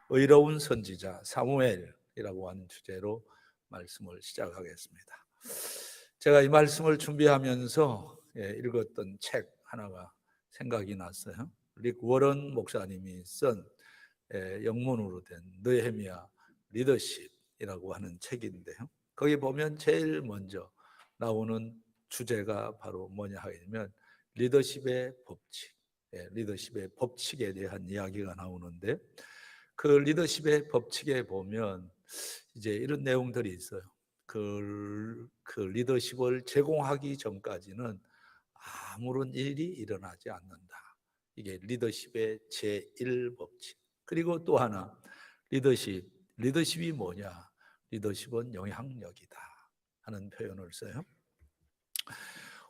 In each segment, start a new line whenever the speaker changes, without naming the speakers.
의로운 선지자 사무엘이라고 하는 주제로 말씀을 시작하겠습니다. 제가 이 말씀을 준비하면서 읽었던 책 하나가 생각이 났어요. 릭 워런 목사님이 쓴 영문으로 된 느헤미야 리더십이라고 하는 책인데요. 거기 보면 제일 먼저 나오는 주제가 바로 뭐냐 하면 리더십의 법칙, 리더십의 법칙에 대한 이야기가 나오는데, 그 리더십의 법칙에 보면 이제 이런 내용들이 있어요. 그 리더십을 제공하기 전까지는 아무런 일이 일어나지 않는다. 이게 리더십의 제1법칙. 그리고 또 하나, 리더십이 뭐냐? 리더십은 영향력이다 하는 표현을 써요.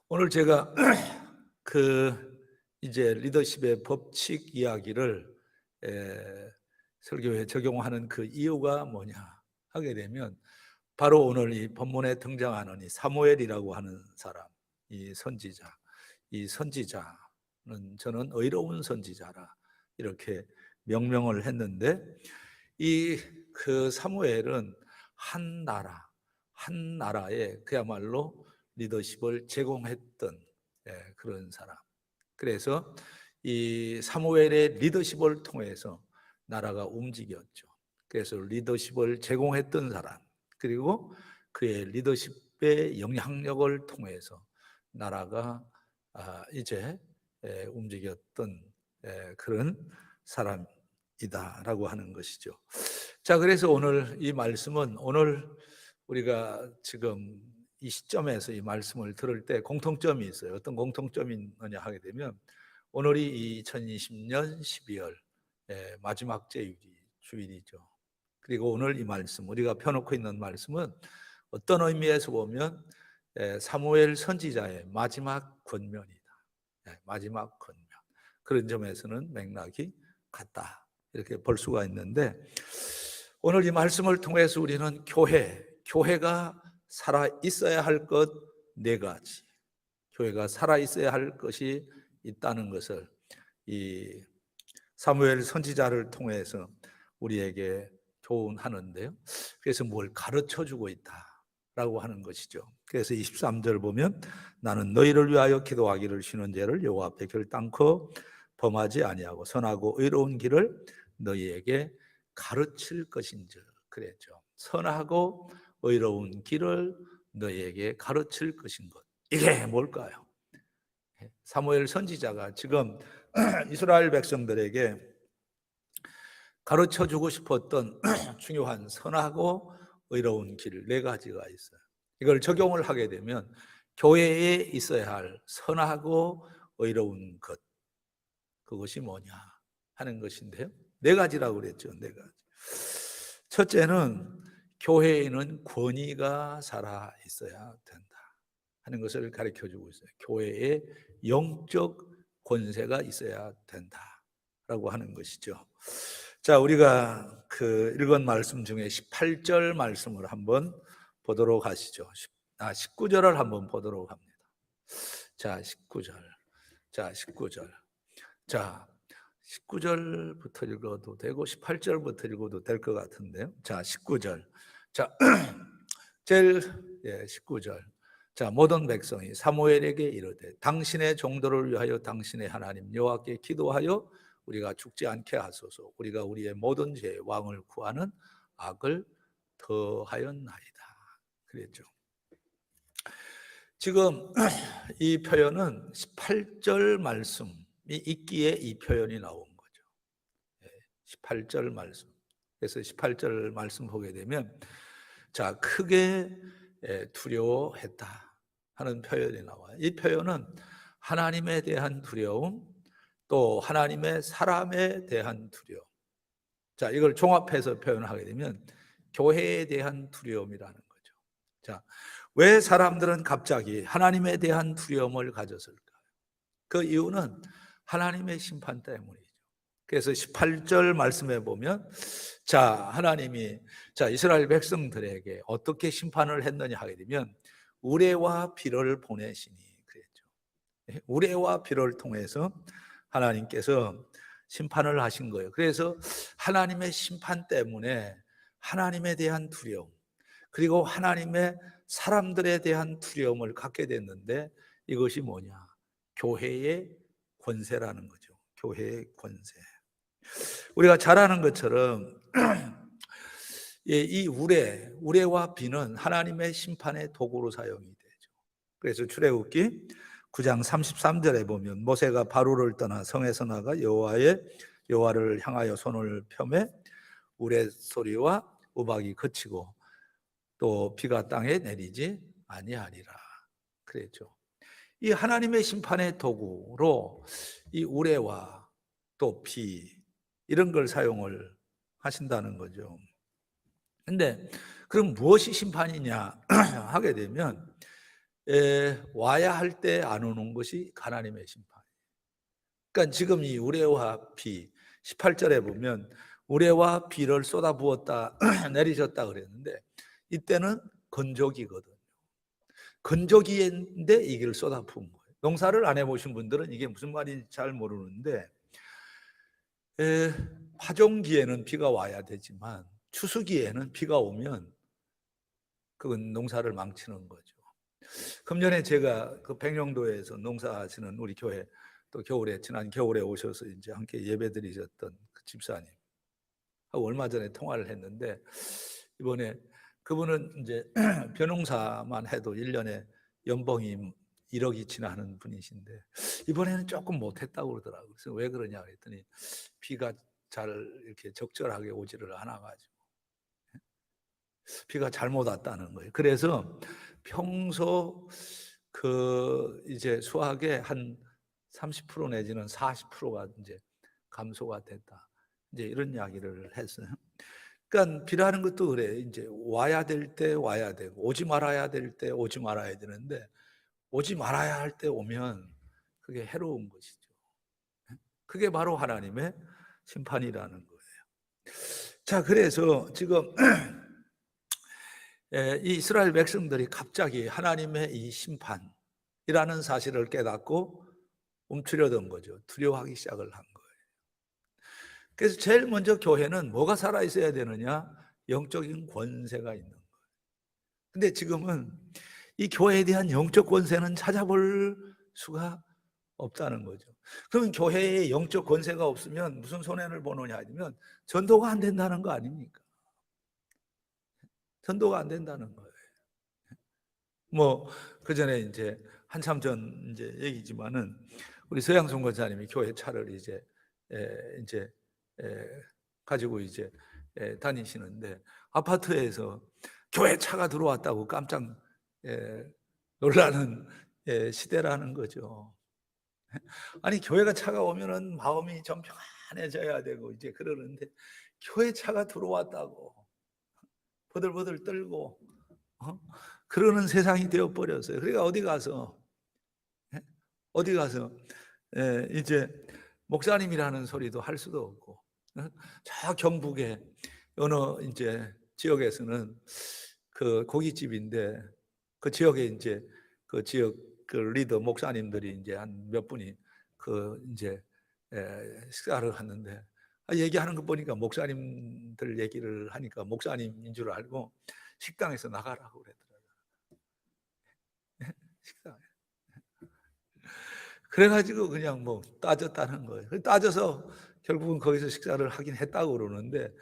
오늘 제가 이제 리더십의 법칙 이야기를 설교에 적용하는 그 이유가 뭐냐 하게 되면, 바로 오늘 이 본문에 등장하는 이 사무엘이라고 하는 사람, 이 선지자는 저는 의로운 선지자라 이렇게 명명을 했는데, 그 사무엘은 한 나라에 그야말로 리더십을 제공했던 그런 사람. 그래서 이 사무엘의 리더십을 통해서 나라가 움직였죠. 그래서 리더십을 제공했던 사람, 그리고 그의 리더십의 영향력을 통해서 나라가 이제 움직였던 그런 사람이다라고 하는 것이죠. 자, 그래서 오늘 이 말씀은, 오늘 우리가 지금 이 시점에서 이 말씀을 들을 때 공통점이 있어요. 어떤 공통점이 있느냐 하게 되면, 오늘이 2020년 12월 마지막 주일이죠. 그리고 오늘 이 말씀, 우리가 펴놓고 있는 말씀은 어떤 의미에서 보면 사무엘 선지자의 마지막 권면이다. 마지막 권면. 그런 점에서는 맥락이 같다, 이렇게 볼 수가 있는데, 오늘 이 말씀을 통해서 우리는 교회가 살아 있어야 할 것 4가지, 교회가 살아 있어야 할 것이 있다는 것을 이 사무엘 선지자를 통해서 우리에게 교훈하는데요. 그래서 뭘 가르쳐주고 있다라고 하는 것이죠. 그래서 23절 보면, 나는 너희를 위하여 기도하기를 쉬는 죄를 여호와 앞에 결단코 범하지 아니하고 선하고 의로운 길을 너희에게 가르칠 것인즉, 그랬죠. 선하고 의로운 길을 너희에게 가르칠 것인 것, 이게 뭘까요? 사무엘 선지자가 지금 이스라엘 백성들에게 가르쳐주고 싶었던 중요한 선하고 의로운 길 4가지가 있어요. 이걸 적용을 하게 되면 교회에 있어야 할 선하고 의로운 것, 그것이 뭐냐 하는 것인데요. 4가지라고 그랬죠. 4가지. 첫째는 교회에는 권위가 살아 있어야 된다 하는 것을 가르쳐주고 있어요. 교회에 영적 권세가 있어야 된다라고 하는 것이죠. 자, 우리가 읽은 말씀 중에 18절 말씀을 한번 보도록 하시죠. 19절을 한번 보도록 합니다. 자, 19절. 자, 19절. 자, 19절부터 읽어도 되고 18절부터 읽어도 될 것 같은데요. 자, 19절. 자, 제일 19절. 자, 모든 백성이 사무엘에게 이르되 당신의 종도를 위하여 당신의 하나님 여호와께 기도하여 우리가 죽지 않게 하소서. 우리가 우리의 모든 죄의 왕을 구하는 악을 더하였나이다. 그랬죠. 지금 이 표현은 18절 말씀이 있기에 이 표현이 나온 거죠. 18절 말씀. 그래서 18절 말씀 보게 되면, 자, 크게 두려워했다 하는 표현이 나와요. 이 표현은 하나님에 대한 두려움, 또 하나님의 사람에 대한 두려움. 자, 이걸 종합해서 표현하게 되면 교회에 대한 두려움이라는 거죠. 자, 왜 사람들은 갑자기 하나님에 대한 두려움을 가졌을까요? 그 이유는 하나님의 심판 때문이죠. 그래서 18절 말씀에 보면, 자, 하나님이 이스라엘 백성들에게 어떻게 심판을 했느냐 하게 되면 우레와 비를 보내시니 그랬죠. 우레와 비를 통해서 하나님께서 심판을 하신 거예요. 그래서 하나님의 심판 때문에 하나님에 대한 두려움, 그리고 하나님의 사람들에 대한 두려움을 갖게 됐는데, 이것이 뭐냐? 교회의 권세라는 거죠. 교회의 권세. 우리가 잘 아는 것처럼 이 우레와 비는 하나님의 심판의 도구로 사용이 되죠. 그래서 출애굽기 9장 33절에 보면 모세가 바로를 떠나 성에서 나가 여호와를 향하여 손을 펴매 우레 소리와 우박이 그치고 또 비가 땅에 내리지 아니하리라 그랬죠. 이 하나님의 심판의 도구로 이 우레와 또 비 이런 걸 사용을 하신다는 거죠. 근데 그럼 무엇이 심판이냐 하게 되면 와야 할 때 안 오는 것이 하나님의 심판. 그러니까 지금 이 우레와 비 18절에 보면 우레와 비를 쏟아부었다 내리셨다 그랬는데, 이때는 건조기거든요. 건조기인데 이걸 쏟아부은 거예요. 농사를 안 해보신 분들은 이게 무슨 말인지 잘 모르는데, 파종기에는 비가 와야 되지만 추수기에는 비가 오면 그건 농사를 망치는 거죠. 금년에 제가 그 백령도에서 농사하시는 우리 교회, 또 지난 겨울에 오셔서 이제 함께 예배드리셨던 그 집사님 하고 얼마 전에 통화를 했는데, 이번에 그분은 이제 벼농사만 해도 1년에 연봉이 1억이 지나는 분이신데 이번에는 조금 못했다고 그러더라고요. 그래서 왜 그러냐 그랬더니 비가 잘 이렇게 적절하게 오지를 않아가지고 비가 잘못 왔다는 거예요. 그래서 평소 그 이제 수확의 한 30% 내지는 40%가 이제 감소가 됐다. 이제 이런 이야기를 했어요. 그러니까 비라는 것도 그래. 이제 와야 될 때 와야 되고 오지 말아야 될 때 오지 말아야 되는데, 오지 말아야 할 때 오면 그게 해로운 것이죠. 그게 바로 하나님의 심판이라는 거예요. 자, 그래서 지금 이 이스라엘 백성들이 갑자기 하나님의 이 심판이라는 사실을 깨닫고 움츠려든 거죠. 두려워하기 시작을 한 거예요. 그래서 제일 먼저 교회는 뭐가 살아있어야 되느냐? 영적인 권세가 있는 거예요. 근데 지금은 이 교회에 대한 영적 권세는 찾아볼 수가 없다는 거죠. 그러면 교회에 영적 권세가 없으면 무슨 손해를 보느냐 하면 전도가 안 된다는 거 아닙니까? 전도가 안 된다는 거예요. 뭐 그전에 이제 한참 전 이제 얘기지만은 우리 서양순 권사님이 교회 차를 이제 가지고 이제 다니시는데, 아파트에서 교회 차가 들어왔다고 깜짝 놀라는 시대라는 거죠. 아니 교회가 차가 오면은 마음이 좀 평안해져야 되고 이제 그러는데, 교회 차가 들어왔다고 버들버들 떨고 그러는 세상이 되어 버렸어요. 그러니까 어디 가서 이제 목사님이라는 소리도 할 수도 없고, 저 경북의 어느 이제 지역에서는 그 고깃집인데, 그 지역에 이제 그 지역 그 리더 목사님들이 이제 한 몇 분이 그 이제 식사를 하는데, 얘기하는 거 보니까 목사님들 얘기를 하니까 목사님인 줄 알고 식당에서 나가라고 그랬더라고요. 식당에. 그래가지고 그냥 뭐 따졌다는 거예요. 따져서 결국은 거기서 식사를 하긴 했다고 그러는데,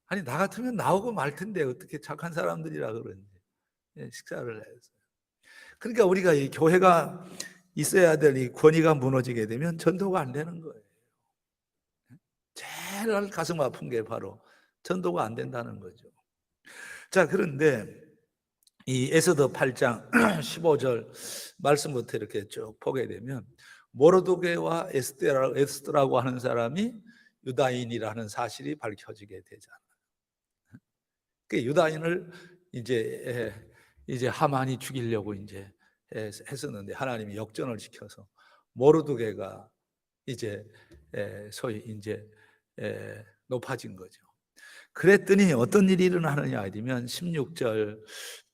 아니 나 같으면 나오고 말 텐데 어떻게 착한 사람들이라 그런지 식사를 했어요. 그러니까 우리가 이 교회가 있어야 될 이 권위가 무너지게 되면 전도가 안 되는 거예요. 제일 가슴 아픈 게 바로 전도가 안 된다는 거죠. 자, 그런데 이 에스더 8장 15절 말씀부터 이렇게 쭉 보게 되면 모르드게와 에스더라고 하는 사람이 유다인이라는 사실이 밝혀지게 되잖아요. 그 유다인을 이제 하만이 죽이려고 이제 했었는데 하나님이 역전을 시켜서 모르드게가 이제 소위 이제 높아진 거죠. 그랬더니 어떤 일이 일어나느냐 하면 16절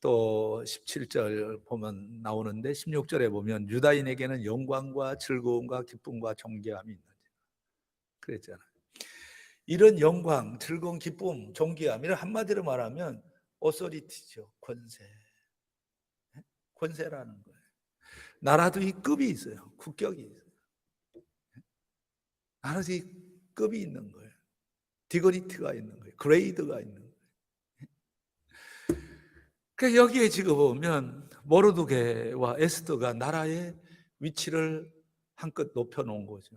또 17절 보면 나오는데, 16절에 보면 유다인에게는 영광과 즐거움과 기쁨과 존귀함이 있는지 그랬잖아요. 이런 영광, 즐거움, 기쁨, 존귀함, 이런 한마디로 말하면 오소리티죠. 권세. 권세라는 거예요. 나라도 이 급이 있어요. 국격이 있어요. 나라도 이 급이 있는 거예요. 디그니티가 있는 거예요. 그레이드가 있는 거예요. 그러니까 여기에 지금 보면 모르드게와 에스더가 나라의 위치를 한껏 높여놓은 거죠.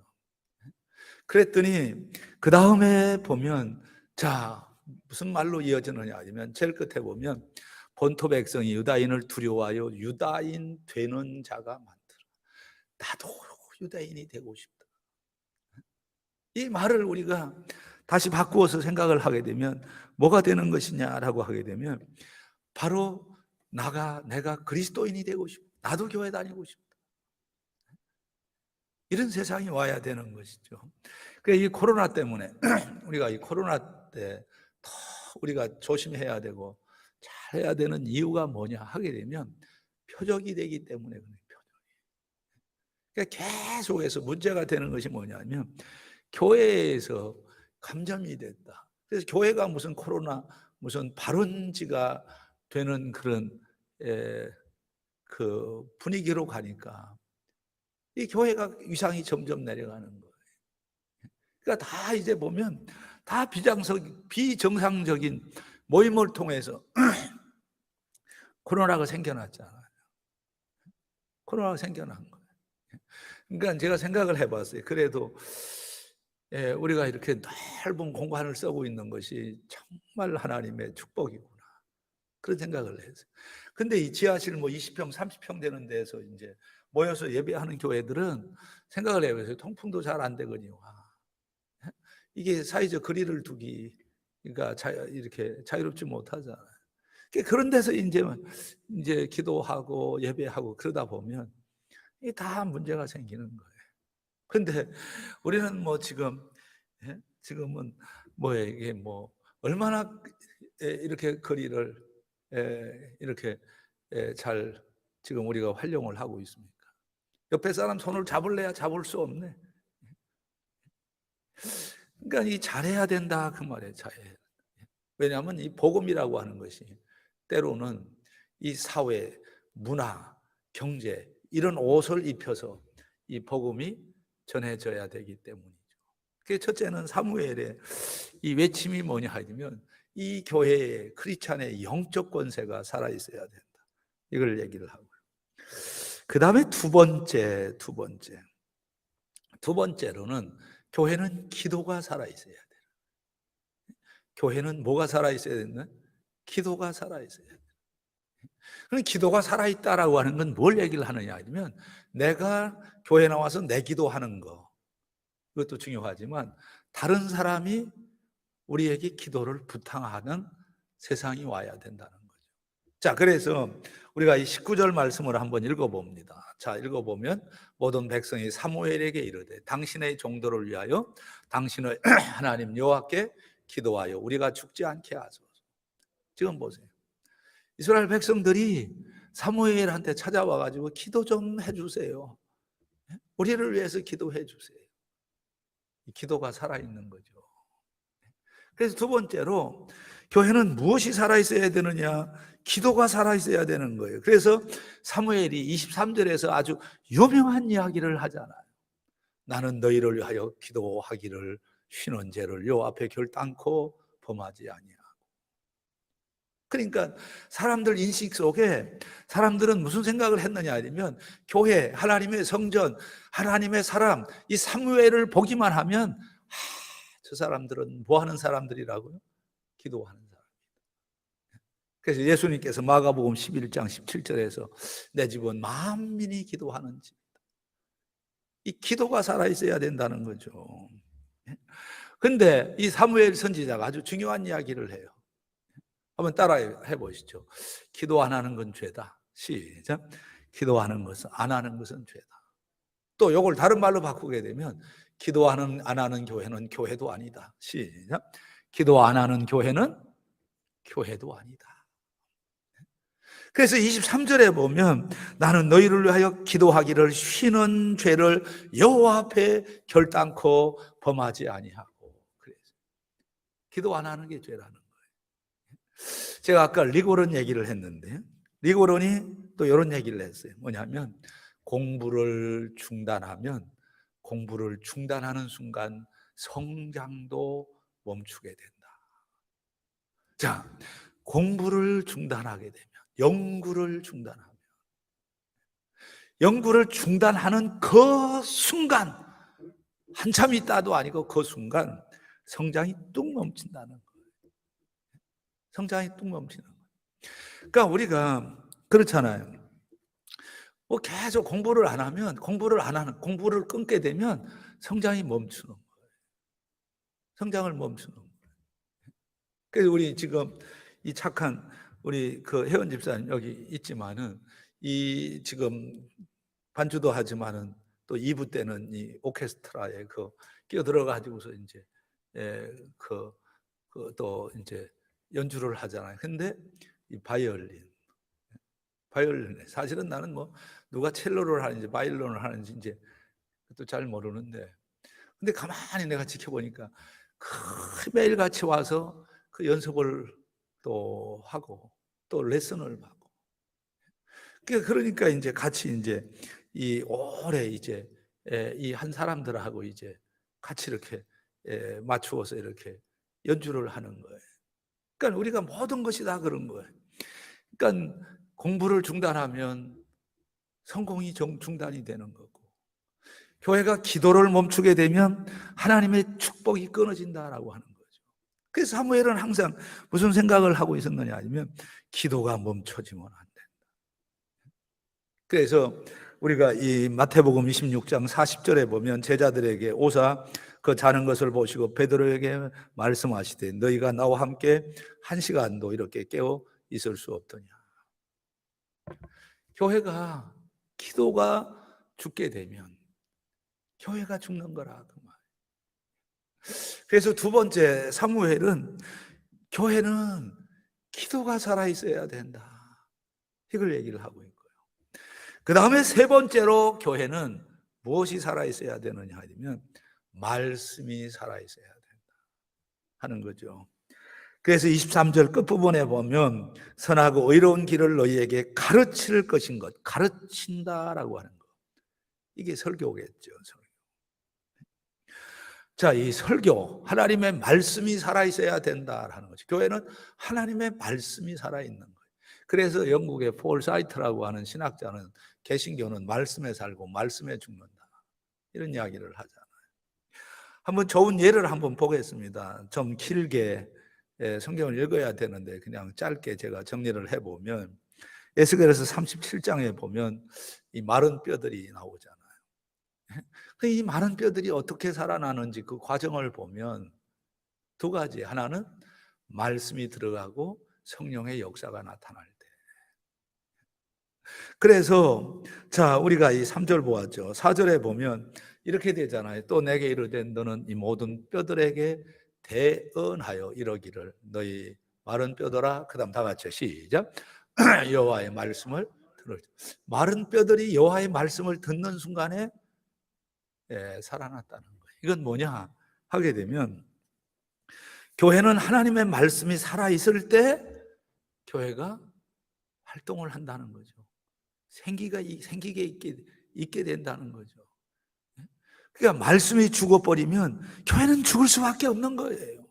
그랬더니 그 다음에 보면 자 무슨 말로 이어지느냐 하면 제일 끝에 보면 본토 백성이 유다인을 두려워하여 유다인 되는 자가 많더라. 나도 유다인이 되고 싶다. 이 말을 우리가 다시 바꾸어서 생각을 하게 되면 뭐가 되는 것이냐라고 하게 되면 바로 내가 그리스도인이 되고 싶다. 나도 교회 다니고 싶다. 이런 세상이 와야 되는 것이죠. 그러니까 이 코로나 때문에 우리가 이 코로나 때 더 우리가 조심해야 되고 잘해야 되는 이유가 뭐냐 하게 되면 표적이 되기 때문에 그래요. 그러니까 계속해서 문제가 되는 것이 뭐냐면 교회에서 감염이 됐다. 그래서 교회가 무슨 코로나 무슨 발원지가 되는 그런 그 분위기로 가니까 이 교회가 위상이 점점 내려가는 거예요. 그러니까 다 이제 보면 다 비정상적인 모임을 통해서 코로나가 생겨났잖아요. 코로나가 생겨난 거예요. 그러니까 제가 생각을 해봤어요. 그래도 우리가 이렇게 넓은 공간을 쓰고 있는 것이 정말 하나님의 축복이구나. 그런 생각을 했어요. 근데 이 지하실 뭐 20평, 30평 되는 데서 이제 모여서 예배하는 교회들은 생각을 해보세요. 통풍도 잘 안 되거든요. 이게 사회적 거리를 두기가 이렇게 자유롭지 못하잖아요. 그런 데서 이제 기도하고 예배하고 그러다 보면 이게 다 문제가 생기는 거예요. 근데 우리는 뭐 지금은 이게 얼마나 이렇게 거리를 이렇게 잘 지금 우리가 활용을 하고 있습니까? 옆에 사람 손을 잡을래야 잡을 수 없네. 그러니까 이 잘해야 된다 그 말이에요. 잘해. 왜냐하면 이 복음이라고 하는 것이 때로는 이 사회, 문화, 경제 이런 옷을 입혀서 이 복음이 전해져야 되기 때문이죠. 그 첫째는 사무엘의 이 외침이 뭐냐 하면 이 교회의 크리스찬의 영적 권세가 살아 있어야 된다. 이걸 얘기를 하고요. 그 다음에 두 번째로는 교회는 기도가 살아 있어야 돼요. 교회는 뭐가 살아 있어야 된다? 기도가 살아 있어야 돼요. 그럼 기도가 살아 있다라고 하는 건 뭘 얘기를 하느냐 하면 내가 교회 나와서 내 기도하는 거 그것도 중요하지만 다른 사람이 우리에게 기도를 부탁하는 세상이 와야 된다는 거죠. 자, 그래서 우리가 이 19절 말씀을 한번 읽어봅니다. 자, 읽어보면 모든 백성이 사무엘에게 이르되 당신의 종도를 위하여 당신의 하나님 여호와께 기도하여 우리가 죽지 않게 하소서. 지금 보세요. 이스라엘 백성들이 사무엘한테 찾아와가지고 기도 좀 해주세요. 우리를 위해서 기도해 주세요. 기도가 살아있는 거죠. 그래서 두 번째로 교회는 무엇이 살아있어야 되느냐? 기도가 살아있어야 되는 거예요. 그래서 사무엘이 23절에서 아주 유명한 이야기를 하잖아요. 나는 너희를 위하여 기도하기를 쉬는 죄를 요 앞에 결단코 범하지 아니하고. 그러니까 사람들 인식 속에 사람들은 무슨 생각을 했느냐 하면 교회, 하나님의 성전, 하나님의 사람, 이 사무엘을 보기만 하면 저 사람들은 뭐 하는 사람들이라고요? 기도하는 사람입니다. 그래서 예수님께서 마가복음 11장 17절에서 내 집은 만민이 기도하는 집이다. 이 기도가 살아있어야 된다는 거죠. 근데 이 사무엘 선지자가 아주 중요한 이야기를 해요. 한번 따라해 보시죠. 기도 안 하는 건 죄다. 시작. 기도하는 것은 안 하는 것은 죄다. 또 이걸 다른 말로 바꾸게 되면 기도 안 하는 교회는 교회도 아니다. 시작. 기도 안 하는 교회는 교회도 아니다. 그래서 23절에 보면 나는 너희를 위하여 기도하기를 쉬는 죄를 여호와 앞에 결단코 범하지 아니하고. 그래서 기도 안 하는 게 죄라는 거예요. 제가 아까 리고론 얘기를 했는데 리고론이 또 이런 얘기를 했어요. 뭐냐면 공부를 중단하는 순간 성장도 멈추게 된다. 자, 공부를 중단하게 되면, 연구를 중단하는 그 순간, 한참 있다도 아니고 그 순간 성장이 뚝 멈춘다는 거예요. 성장이 뚝 멈추는 거예요. 그러니까 우리가 그렇잖아요. 뭐 계속 공부를 공부를 끊게 되면 성장이 멈추는 거예요. 성장을 멈추는 거예요. 그래서 우리 지금 이 착한 우리 그 혜원 집사님 여기 있지만은 이 지금 반주도 하지만은 또 2부 때는 이 오케스트라에 그 끼어들어 가지고서 이제 또 이제 연주를 하잖아요. 근데 이 바이올린에 사실은 나는 뭐 누가 첼로를 하는지 바이올린을 하는지 이제 또 잘 모르는데, 근데 가만히 내가 지켜보니까 매일 같이 와서 그 연습을 또 하고 또 레슨을 받고, 그러니까 이제 같이 이제 이 오래 이제 이 한 사람들하고 이제 같이 이렇게 맞추어서 이렇게 연주를 하는 거예요. 그러니까 우리가 모든 것이 다 그런 거예요. 그러니까 공부를 중단하면 성공이 중단이 되는 거고, 교회가 기도를 멈추게 되면 하나님의 축복이 끊어진다라고 하는 거죠. 그래서 사무엘은 항상 무슨 생각을 하고 있었느냐 하면 기도가 멈춰지면 안 된다. 그래서 우리가 이 마태복음 26장 40절에 보면 제자들에게 오사 그 자는 것을 보시고 베드로에게 말씀하시되 너희가 나와 함께 1시간도 이렇게 깨어 있을 수 없더냐. 교회가 기도가 죽게 되면 교회가 죽는 거라 그 말. 그래서 두 번째 사무엘은 교회는 기도가 살아 있어야 된다, 이걸 얘기를 하고 있고요. 그 다음에 세 번째로 교회는 무엇이 살아 있어야 되느냐 하면 말씀이 살아 있어야 된다 하는 거죠. 그래서 23절 끝부분에 보면 선하고 의로운 길을 너희에게 가르칠 것인 것, 가르친다라고 하는 것, 이게 설교겠죠. 자, 이 설교, 하나님의 말씀이 살아있어야 된다라는 거죠. 교회는 하나님의 말씀이 살아있는 거예요. 그래서 영국의 폴 사이트라고 하는 신학자는 개신교는 말씀에 살고 말씀에 죽는다, 이런 이야기를 하잖아요. 한번 좋은 예를 한번 보겠습니다. 좀 길게 성경을 읽어야 되는데 그냥 짧게 제가 정리를 해보면 에스겔에서 37장에 보면 이 마른 뼈들이 나오잖아요. 이 마른 뼈들이 어떻게 살아나는지 그 과정을 보면 두 가지, 하나는 말씀이 들어가고 성령의 역사가 나타날 때. 그래서 자, 우리가 이 3절 보았죠. 4절에 보면 이렇게 되잖아요. 또 내게 이르되 너는 이 모든 뼈들에게 대언하여 이러기를 너희 마른 뼈들아, 그 다음 다 같이 시작. 여호와의 말씀을 들을. 마른 뼈들이 여호와의 말씀을 듣는 순간에 살아났다는 거예요. 이건 뭐냐 하게 되면 교회는 하나님의 말씀이 살아있을 때 교회가 활동을 한다는 거죠. 생기게 있게 된다는 거죠. 그러니까 말씀이 죽어버리면 교회는 죽을 수밖에 없는 거예요.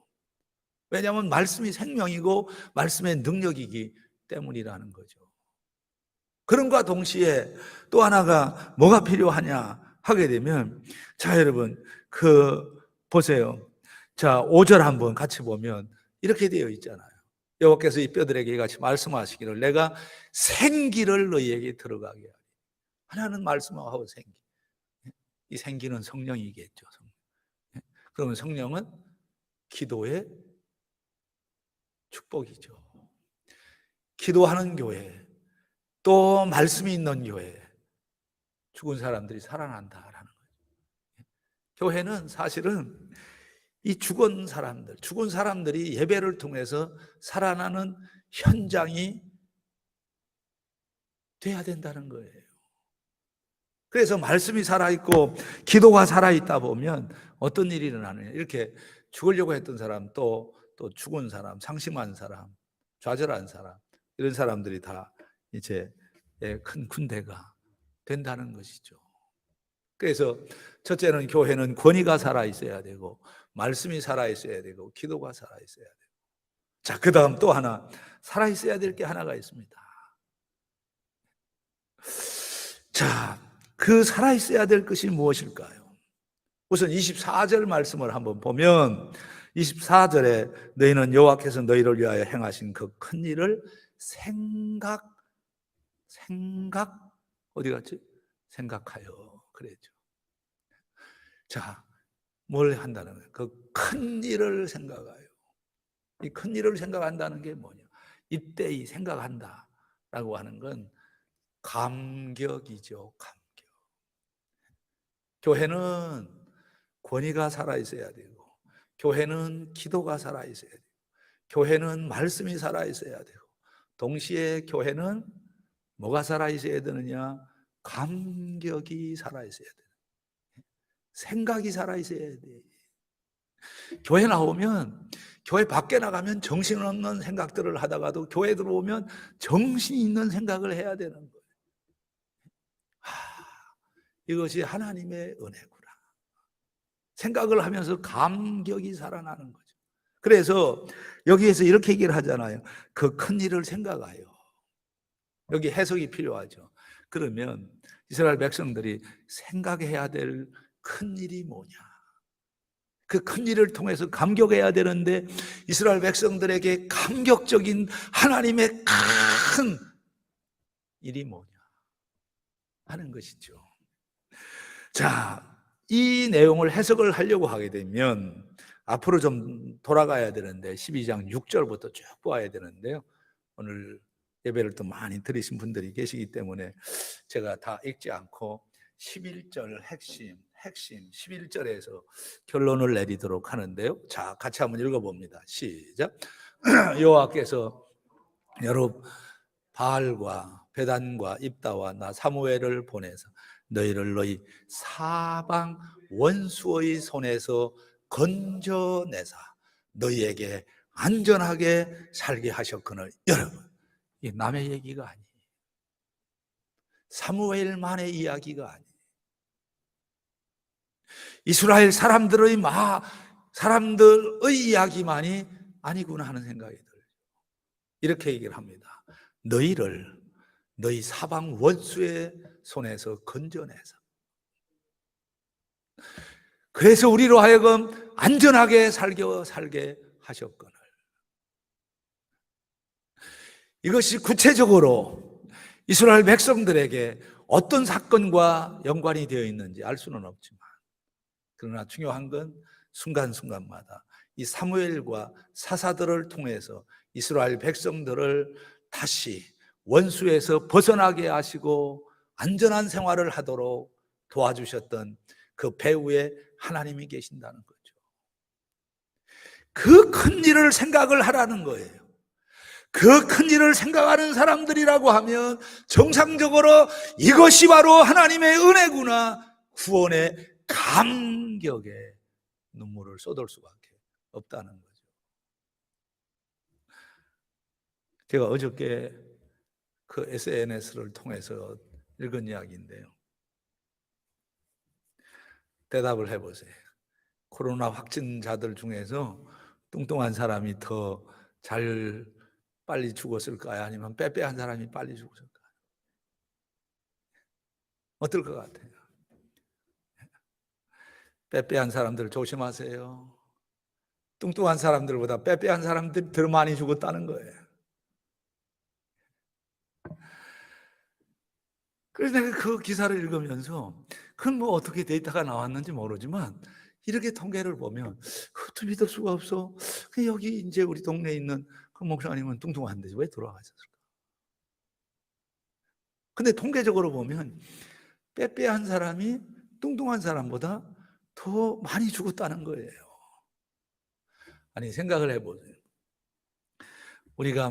왜냐하면 말씀이 생명이고 말씀의 능력이기 때문이라는 거죠. 그런과 동시에 또 하나가 뭐가 필요하냐 하게 되면, 자 여러분 보세요. 자 5절 한번 같이 보면 이렇게 되어 있잖아요. 여호와께서 이 뼈들에게 같이 말씀하시기를 내가 생기를 너희에게 들어가게 하리. 하나는 말씀하고 생기, 이 생기는 성령이겠죠. 그러면 성령은 기도의 축복이죠. 기도하는 교회, 또 말씀이 있는 교회, 죽은 사람들이 살아난다라는 거죠. 교회는 사실은 이 죽은 사람들이 예배를 통해서 살아나는 현장이 돼야 된다는 거예요. 그래서 말씀이 살아있고 기도가 살아있다 보면 어떤 일이 일어나느냐. 이렇게 죽으려고 했던 사람, 또 죽은 사람, 상심한 사람, 좌절한 사람, 이런 사람들이 다 이제 큰 군대가 된다는 것이죠. 그래서 첫째는 교회는 권위가 살아있어야 되고, 말씀이 살아있어야 되고, 기도가 살아있어야 되고. 자, 그 다음 또 하나 살아있어야 될 게 하나가 있습니다. 자, 그 살아있어야 될 것이 무엇일까요? 우선 24절 말씀을 한번 보면 24절에 너희는 여호와께서 너희를 위하여 행하신 그 큰 일을 어디 갔지? 생각하여 그랬죠. 자, 뭘 한다는 거예요? 그 큰 일을 생각하여. 이 큰 일을 생각한다는 게 뭐냐? 이때이 생각한다라고 하는 건 감격이죠. 감격. 교회는 권위가 살아있어야 되고, 교회는 기도가 살아있어야 되고, 교회는 말씀이 살아있어야 되고, 동시에 교회는 뭐가 살아있어야 되느냐? 감격이 살아있어야 돼요. 생각이 살아있어야 돼. 교회 나오면, 교회 밖에 나가면 정신없는 생각들을 하다가도 교회 들어오면 정신 있는 생각을 해야 되는 거예요. 이것이 하나님의 은혜구나. 생각을 하면서 감격이 살아나는 거죠. 그래서 여기에서 이렇게 얘기를 하잖아요. 그 큰 일을 생각하여. 여기 해석이 필요하죠. 그러면 이스라엘 백성들이 생각해야 될 큰 일이 뭐냐? 그 큰 일을 통해서 감격해야 되는데 이스라엘 백성들에게 감격적인 하나님의 큰 일이 뭐냐 하는 것이죠. 자, 이 내용을 해석을 하려고 하게 되면 앞으로 좀 돌아가야 되는데 12장 6절부터 쭉 보아야 되는데요. 오늘 예배를 또 많이 들으신 분들이 계시기 때문에 제가 다 읽지 않고 11절 핵심 11절에서 결론을 내리도록 하는데요. 자, 같이 한번 읽어봅니다. 시작. 여호와께서 여러 바알과 베단과 입다와 나 사무엘을 보내서 너희를 너희 사방 원수의 손에서 건져내사 너희에게 안전하게 살게 하셨거늘. 여러분, 이 남의 얘기가 아니에요. 사무엘만의 이야기가 아니에요. 이스라엘 사람들의 이야기만이 아니구나 하는 생각이 들어요. 이렇게 얘기를 합니다. 너희를 너희 사방 원수의 손에서 건져내서, 그래서 우리로 하여금 안전하게 살게 하셨거늘. 이것이 구체적으로 이스라엘 백성들에게 어떤 사건과 연관이 되어 있는지 알 수는 없지만, 그러나 중요한 건 순간순간마다 이 사무엘과 사사들을 통해서 이스라엘 백성들을 다시 원수에서 벗어나게 하시고 안전한 생활을 하도록 도와주셨던 그 배후에 하나님이 계신다는 거죠. 그 큰 일을 생각을 하라는 거예요. 그 큰 일을 생각하는 사람들이라고 하면 정상적으로 이것이 바로 하나님의 은혜구나, 구원의 감격에 눈물을 쏟을 수밖에 없다는 거죠. 제가 어저께 그 SNS를 통해서 읽은 이야기인데요. 대답을 해보세요. 코로나 확진자들 중에서 뚱뚱한 사람이 더 빨리 죽었을까요? 아니면 빼빼한 사람이 빨리 죽었을까요? 어떨 것 같아요? 빼빼한 사람들 조심하세요. 뚱뚱한 사람들보다 빼빼한 사람들이 더 많이 죽었다는 거예요. 그래서 내가 그 기사를 읽으면서 그건 뭐 어떻게 데이터가 나왔는지 모르지만 이렇게 통계를 보면 그것도 믿을 수가 없어. 여기 이제 우리 동네에 있는 그 목사님은 뚱뚱한데 왜 돌아가셨을까? 근데 통계적으로 보면 빼빼한 사람이 뚱뚱한 사람보다 더 많이 죽었다는 거예요. 아니, 생각을 해보세요. 우리가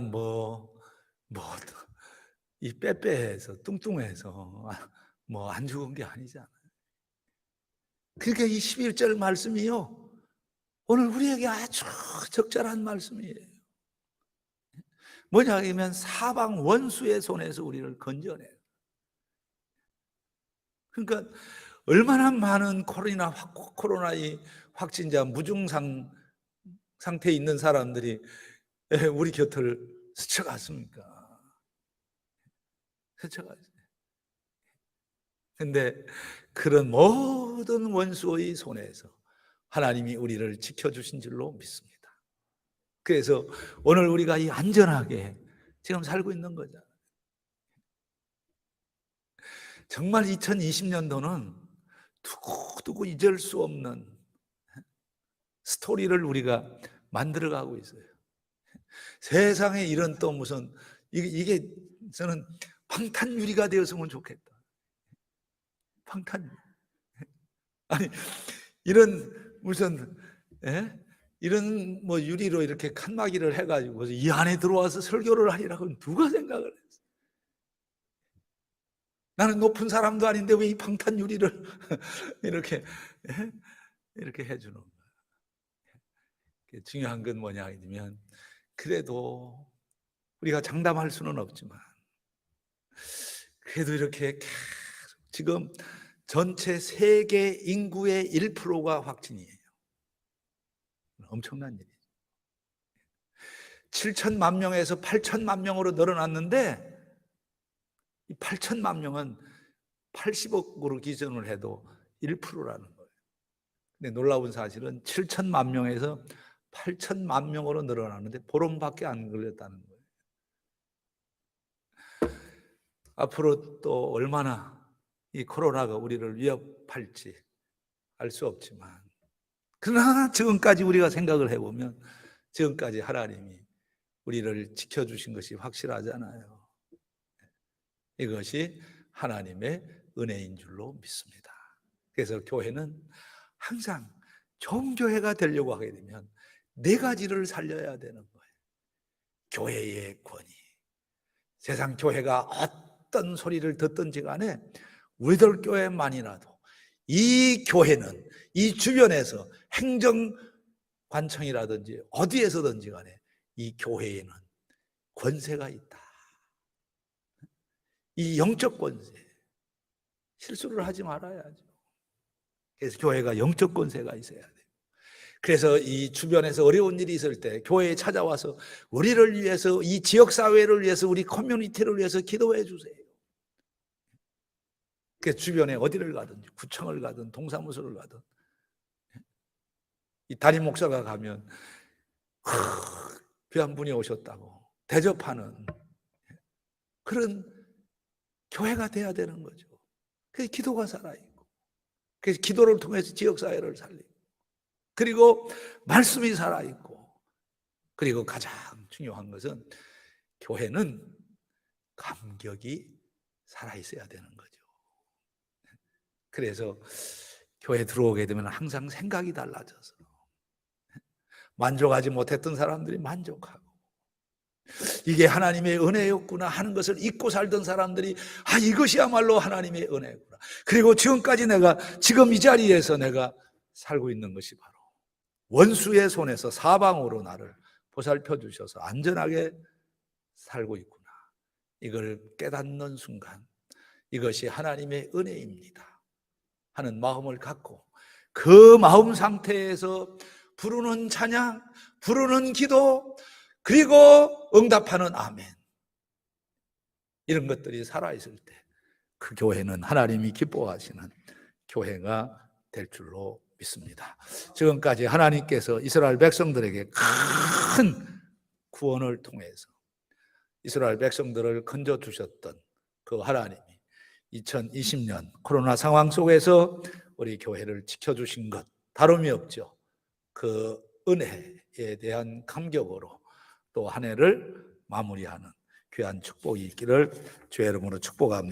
이 빼빼해서 뚱뚱해서 뭐 안 죽은 게 아니잖아요. 그러니까 이 11절 말씀이요, 오늘 우리에게 아주 적절한 말씀이에요. 뭐냐 하면 사방 원수의 손에서 우리를 건져내요. 그러니까 얼마나 많은 코로나 이 확진자 무증상 상태에 있는 사람들이 우리 곁을 스쳐갔습니까? 스쳐갔어요. 근데 그런 모든 원수의 손에서 하나님이 우리를 지켜주신 줄로 믿습니다. 그래서 오늘 우리가 이 안전하게 지금 살고 있는 거죠. 정말 2020년도는 두고두고 잊을 수 없는 스토리를 우리가 만들어가고 있어요. 세상에 이런 또 무슨 이게 저는 방탄유리가 되었으면 좋겠다. 방탄유리. 아니 이런 무슨 이런 뭐 유리로 이렇게 칸막이를 해가지고 이 안에 들어와서 설교를 하리라고 누가 생각을 했어? 나는 높은 사람도 아닌데 왜 이 방탄유리를 이렇게 이렇게 해주는 거야? 중요한 건 뭐냐 하면 그래도 우리가 장담할 수는 없지만 그래도 이렇게 계속 지금 전체 세계 인구의 1%가 확진이에요. 엄청난 일이죠. 7천만 명에서 8천만 명으로 늘어났는데 이 8천만 명은 80억으로 기준을 해도 1%라는 거예요. 근데 놀라운 사실은 7천만 명에서 8천만 명으로 늘어나는데 보름밖에 안 걸렸다는 거예요. 앞으로 또 얼마나 이 코로나가 우리를 위협할지 알 수 없지만 그러나 지금까지 우리가 생각을 해보면 지금까지 하나님이 우리를 지켜주신 것이 확실하잖아요. 이것이 하나님의 은혜인 줄로 믿습니다. 그래서 교회는 항상 좋은 교회가 되려고 하게 되면 네 가지를 살려야 되는 거예요. 교회의 권위. 세상 교회가 어떤 소리를 듣든지 간에 우리들 교회만이라도 이 교회는 이 주변에서 행정관청이라든지 어디에서든지 간에 이 교회에는 권세가 있다. 이 영적 권세. 실수를 하지 말아야죠. 그래서 교회가 영적 권세가 있어야 돼요. 그래서 이 주변에서 어려운 일이 있을 때 교회에 찾아와서 우리를 위해서, 이 지역사회를 위해서, 우리 커뮤니티를 위해서 기도해 주세요. 그래서 주변에 어디를 가든, 구청을 가든 동사무소를 가든 이 담임 목사가 가면 귀한 분이 오셨다고 대접하는 그런 교회가 돼야 되는 거죠. 그래서 기도가 살아있고, 그래서 기도를 통해서 지역사회를 살리고, 그리고 말씀이 살아있고, 그리고 가장 중요한 것은 교회는 감격이 살아있어야 되는 거죠. 그래서 교회 들어오게 되면 항상 생각이 달라져서 만족하지 못했던 사람들이 만족하고, 이게 하나님의 은혜였구나 하는 것을 잊고 살던 사람들이 이것이야말로 하나님의 은혜구나. 그리고 지금까지 내가 지금 이 자리에서 내가 살고 있는 것이 바로 원수의 손에서 사방으로 나를 보살펴 주셔서 안전하게 살고 있구나. 이걸 깨닫는 순간 이것이 하나님의 은혜입니다 하는 마음을 갖고 그 마음 상태에서 부르는 찬양, 부르는 기도, 그리고 응답하는 아멘, 이런 것들이 살아있을 때 그 교회는 하나님이 기뻐하시는 교회가 될 줄로 믿습니다. 지금까지 하나님께서 이스라엘 백성들에게 큰 구원을 통해서 이스라엘 백성들을 건져주셨던 그 하나님이 2020년 코로나 상황 속에서 우리 교회를 지켜주신 것 다름이 없죠. 그 은혜에 대한 감격으로 또 한 해를 마무리하는 귀한 축복이 있기를 주의 이름으로 축복합니다.